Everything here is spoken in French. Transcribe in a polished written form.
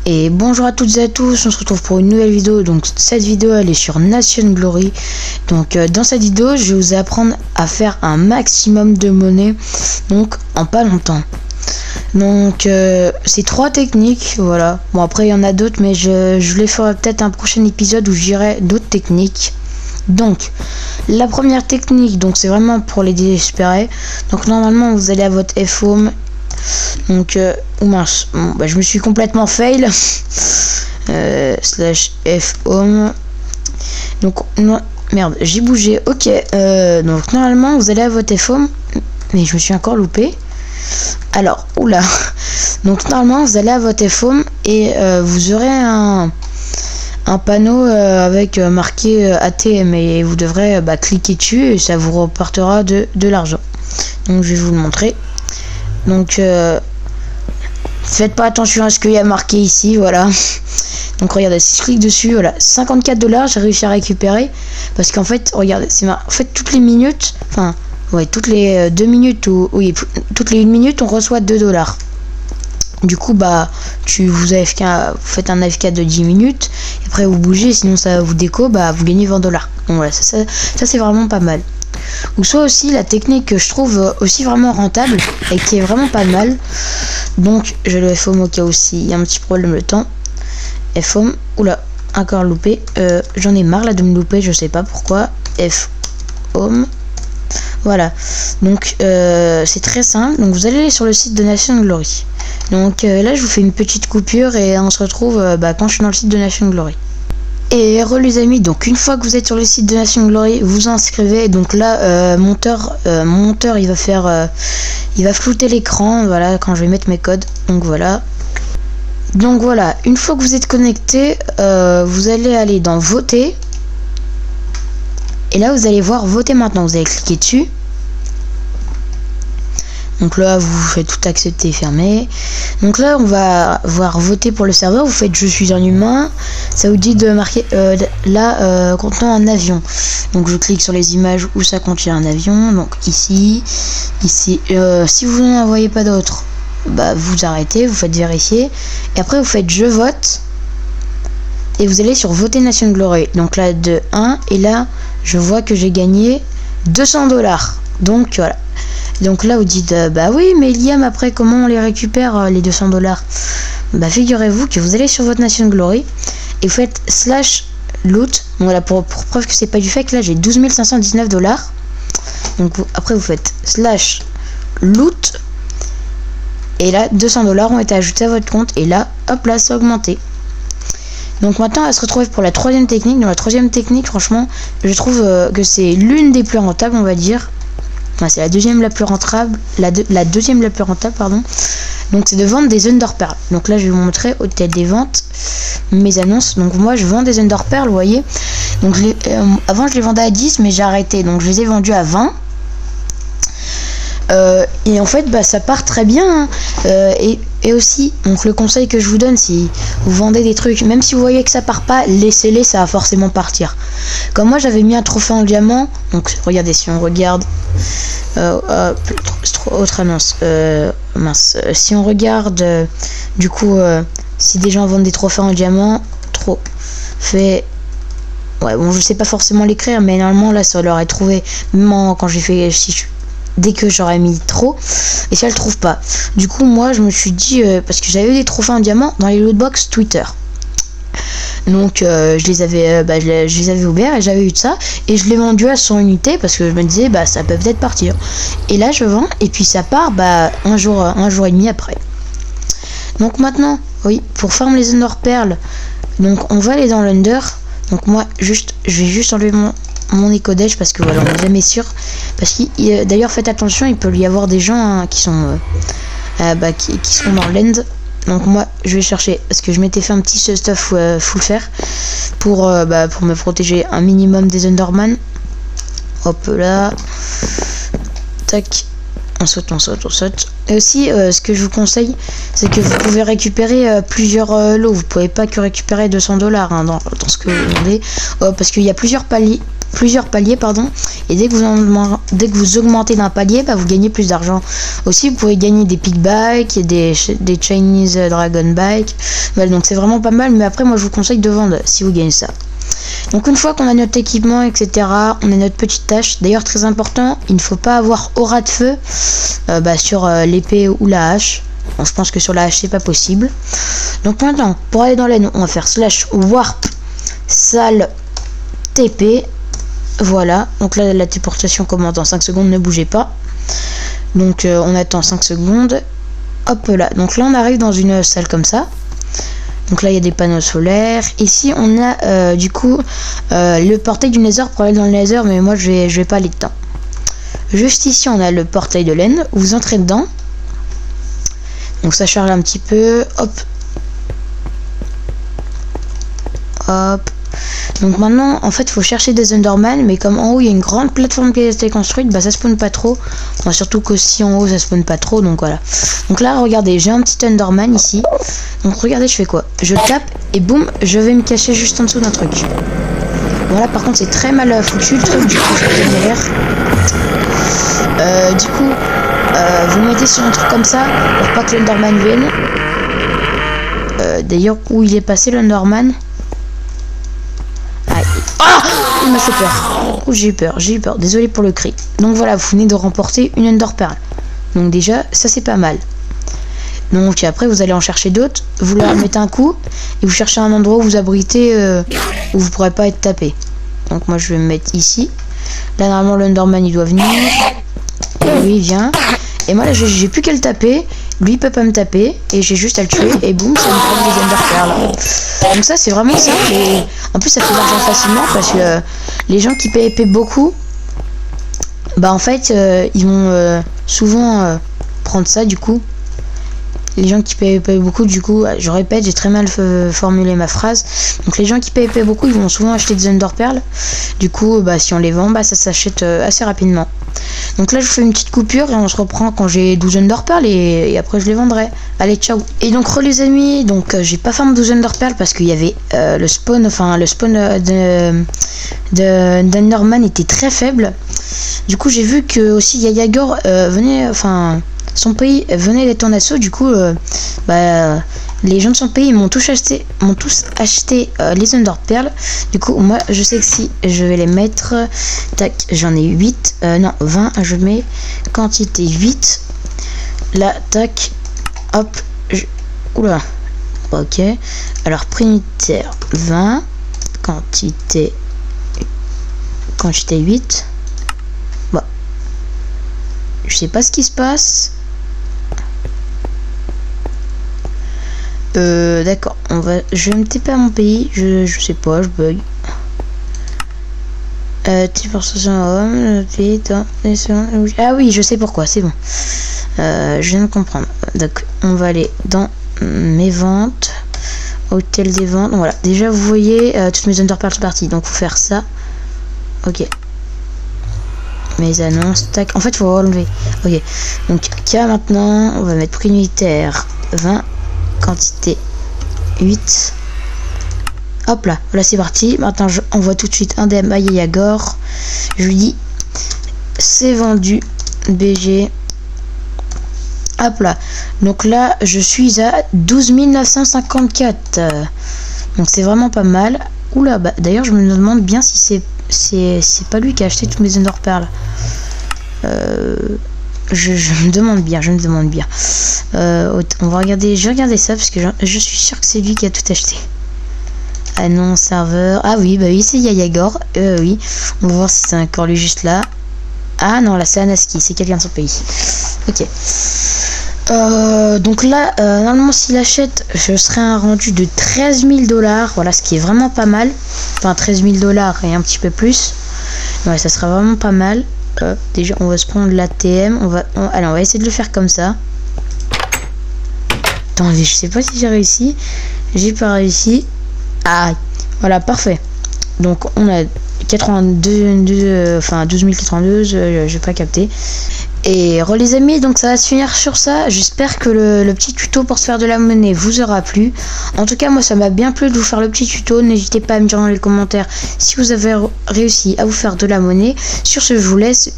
Et bonjour à toutes et à tous, on se retrouve pour une nouvelle vidéo. Donc cette vidéo elle est sur Nation Glory. Donc dans cette vidéo je vais vous apprendre à faire un maximum de monnaie, donc en pas longtemps. Donc c'est 3 techniques, voilà. Bon après il y en a d'autres, mais je les ferai peut-être un prochain épisode où j'irai d'autres techniques. Donc la première technique, donc c'est vraiment pour les désespérés. Donc normalement vous allez à votre F-Home. Donc oh mince, bon, bah, je me suis complètement fail. Slash F-Home. Donc non, merde, j'ai bougé. Ok, donc normalement vous allez à votre F-Home, mais je me suis encore loupé. Alors, oula. Donc normalement vous allez à votre F-Home et vous aurez un panneau avec marqué ATM et vous devrez cliquer dessus et ça vous reportera de l'argent. Donc je vais vous le montrer. Donc faites pas attention à ce qu'il y a marqué ici, voilà. Donc regardez, si je clique dessus, voilà, 54 $, j'ai réussi à récupérer parce qu'en fait, regardez, en fait toutes les minutes, enfin ouais, toutes les 2 minutes ou oui, toutes les 1 minute, on reçoit 2 $. Du coup, vous faites un AFK de 10 minutes, et après vous bougez, sinon ça vous déco, vous gagnez 20 $. Donc voilà, ça c'est vraiment pas mal. Ou soit aussi la technique que je trouve aussi vraiment rentable et qui est vraiment pas mal. Donc je le F-Home au cas où il y a un petit problème le temps. F-Home, oula, encore loupé. J'en ai marre là de me louper, je sais pas pourquoi. F-Home. Voilà, donc c'est très simple. Donc vous allez aller sur le site de Nation Glory. Donc là je vous fais une petite coupure et on se retrouve quand je suis dans le site de Nation Glory. Et les amis, donc une fois que vous êtes sur le site de Nation Glory, vous inscrivez. Donc là monteur il va faire il va flouter l'écran, voilà, quand je vais mettre mes codes. Donc voilà, une fois que vous êtes connecté, vous allez aller dans voter et là vous allez voir voter maintenant. Vous allez cliquer dessus. Donc là vous faites tout accepter, fermer. Donc là on va voir voter pour le serveur. Vous faites je suis un humain. Ça vous dit de marquer contenant un avion. Donc je clique sur les images où ça contient un avion. Donc ici. Si vous n'en envoyez pas d'autres, vous arrêtez, vous faites vérifier. Et après vous faites je vote. Et vous allez sur voter Nation Glory. Donc là de 1. Et là je vois que j'ai gagné 200 $. Donc voilà. Donc là vous dites oui mais Liam, après comment on les récupère les 200 $? Figurez-vous que vous allez sur votre Nation Glory et vous faites /loot. Donc voilà, pour preuve que c'est pas du fake, là j'ai 12 519 $. Donc après vous faites /loot et là 200 $ ont été ajoutés à votre compte et là hop là c'est augmenté. Donc maintenant on va se retrouver pour la troisième technique. Dans la troisième technique, franchement je trouve que c'est l'une des plus rentables, on va dire. Enfin, c'est la deuxième la plus rentable, la deuxième la plus rentable, pardon. Donc c'est de vendre des Underpearls. Donc là je vais vous montrer au tête des ventes, mes annonces. Donc moi je vends des Underpearls, vous voyez. Donc avant je les vendais à 10 mais j'ai arrêté. Donc je les ai vendus à 20. Et en fait ça part très bien, hein. Et aussi, donc le conseil que je vous donne, si vous vendez des trucs, même si vous voyez que ça part pas, laissez-les, ça va forcément partir. Comme moi j'avais mis un trophée en diamant. Donc regardez, si on regarde autre annonce, si on regarde du coup si des gens vendent des trophées en diamant, ouais bon je sais pas forcément l'écrire, mais normalement là ça leur est trouvé, même quand j'ai fait dès que j'aurais mis trop, et ça le trouve pas. Du coup moi je me suis dit parce que j'avais eu des trophées en diamant dans les lootbox Twitter. Donc je les avais ouverts et j'avais eu de ça et je l'ai vendu à 100 unités parce que je me disais ça peut peut-être partir. Et là je vends et puis ça part un jour et demi après. Donc maintenant, oui, pour farm les Underpearls, donc on va aller dans l'Under. Donc moi je vais juste enlever mon écodage parce que voilà, on n'est jamais sûr. Parce que d'ailleurs faites attention, il peut y avoir des gens qui sont qui seront dans l'end. Donc moi je vais chercher, parce que je m'étais fait un petit stuff full fer pour me protéger un minimum des Underman. Hop là, tac, on saute. Et aussi ce que je vous conseille, c'est que vous pouvez récupérer plusieurs lots. Vous pouvez pas que récupérer 200 $, hein, dans ce que vous vendez, parce qu'il y a plusieurs paliers. plusieurs paliers, pardon. Et dès que vous augmentez d'un palier, bah, vous gagnez plus d'argent. Aussi, vous pouvez gagner des Pig Bikes et des Chinese Dragon Bike. Voilà, donc c'est vraiment pas mal. Mais après, moi, je vous conseille de vendre si vous gagnez ça. Donc une fois qu'on a notre équipement, etc., on a notre petite tâche. D'ailleurs, très important, il ne faut pas avoir aura de feu sur l'épée ou la hache. Bon, je pense que sur la hache, c'est pas possible. Donc maintenant, pour aller dans l'aine, on va faire /warp salle TP. Voilà, donc là, la téléportation commence dans 5 secondes, ne bougez pas. Donc on attend 5 secondes. Hop là, donc là, on arrive dans une salle comme ça. Donc là il y a des panneaux solaires. Ici on a du coup le portail du Nether pour aller dans le Nether, mais moi je vais pas aller dedans. Juste ici on a le portail de laine. Vous entrez dedans. Donc ça charge un petit peu. Hop. Hop. Donc maintenant en fait il faut chercher des Enderman, mais comme en haut il y a une grande plateforme qui a été construite, bah ça spawn pas trop. Bon, surtout qu'aussi en haut ça spawn pas trop, donc voilà. Donc là regardez, j'ai un petit Enderman ici. Donc regardez, je fais quoi? Je tape et boum, je vais me cacher juste en dessous d'un truc. Voilà, par contre c'est très mal foutu le truc, du coup je vais derrière. Du coup vous mettez sur un truc comme ça pour pas que l'Enderman vienne. D'ailleurs où il est passé l'Enderman? Ah, il m'a fait peur. Oh, j'ai eu peur. Désolé pour le cri. Donc voilà, vous venez de remporter une Ender Pearl. Donc déjà, ça c'est pas mal. Donc après, vous allez en chercher d'autres. Vous leur mettez un coup et vous cherchez un endroit où vous abritez où vous pourrez pas être tapé. Donc moi, je vais me mettre ici. Là, normalement, l'Enderman il doit venir. Lui, il vient. Et moi, là, j'ai plus qu'à le taper. Lui, il peut pas me taper. Et j'ai juste à le tuer. Et boum, ça me prend des Ender Pearl. Donc ça, c'est vraiment simple. Et en plus, ça fait de l'argent facilement parce que les gens qui paient beaucoup, bah en fait, ils vont souvent prendre ça du coup. Les gens qui payent beaucoup, du coup, je répète, j'ai très mal formulé ma phrase. Donc les gens qui payent beaucoup, ils vont souvent acheter des Ender Pearl. Du coup, bah si on les vend, bah ça s'achète assez rapidement. Donc là, je vous fais une petite coupure et on se reprend quand j'ai 12 Ender Pearl et après je les vendrai. Allez, ciao. Et donc les amis, donc j'ai pas farm 12 Ender Pearl parce qu'il y avait le spawn d'Enderman était très faible. Du coup, j'ai vu que aussi Yayagor venait, son pays venait d'être en assaut. Du coup, les gens de son pays m'ont tous acheté les Ender Pearl. Du coup, moi, je sais que si je vais les mettre, tac, j'en ai 8, non, 20, je mets quantité 8. Là, tac, hop, oula, ok. Alors, prix unitaire 20, quantité 8. Bon, je sais pas ce qui se passe. D'accord, je vais me taper à mon pays, je sais pas, je bug. Ah oui, je sais pourquoi, c'est bon. Je viens de comprendre. Donc, on va aller dans mes ventes, hôtel des ventes. Voilà, déjà vous voyez, toutes mes Ender Pearl sont parties, donc faut faire ça. Ok. Mes annonces, tac. En fait, faut enlever. Ok. Donc, cas maintenant, on va mettre prix unitaire 20. Quantité 8. Hop là, voilà, c'est parti. Maintenant je envoie tout de suite un DM à Yayagor. Je lui dis c'est vendu BG. Hop là, donc là je suis à 12 954. Donc c'est vraiment pas mal. Oula, bah d'ailleurs je me demande bien si c'est pas lui qui a acheté tous mes Ender Pearl. Je me demande bien, on va regarder, je vais regarder ça parce que je suis sûr que c'est lui qui a tout acheté. Ah non, serveur. Ah oui, bah oui, c'est Yayagor. Oui, on va voir si c'est encore lui juste là. Ah non, là c'est Anaski, c'est quelqu'un de son pays. Ok. Donc là, normalement s'il achète, je serai un rendu de 13 000 $. Voilà, ce qui est vraiment pas mal. Enfin 13 000 $ et un petit peu plus. Ouais, ça sera vraiment pas mal. Déjà on va se prendre l'ATM, allez, on va essayer de le faire comme ça. Attendez, je sais pas si j'ai réussi. J'ai pas réussi. Ah voilà, parfait. Donc on a 12 082, j'ai pas capté. Et les amis, donc ça va se finir sur ça. J'espère que le petit tuto pour se faire de la monnaie vous aura plu. En tout cas, moi ça m'a bien plu de vous faire le petit tuto. N'hésitez pas à me dire dans les commentaires si vous avez réussi à vous faire de la monnaie. Sur ce, je vous laisse.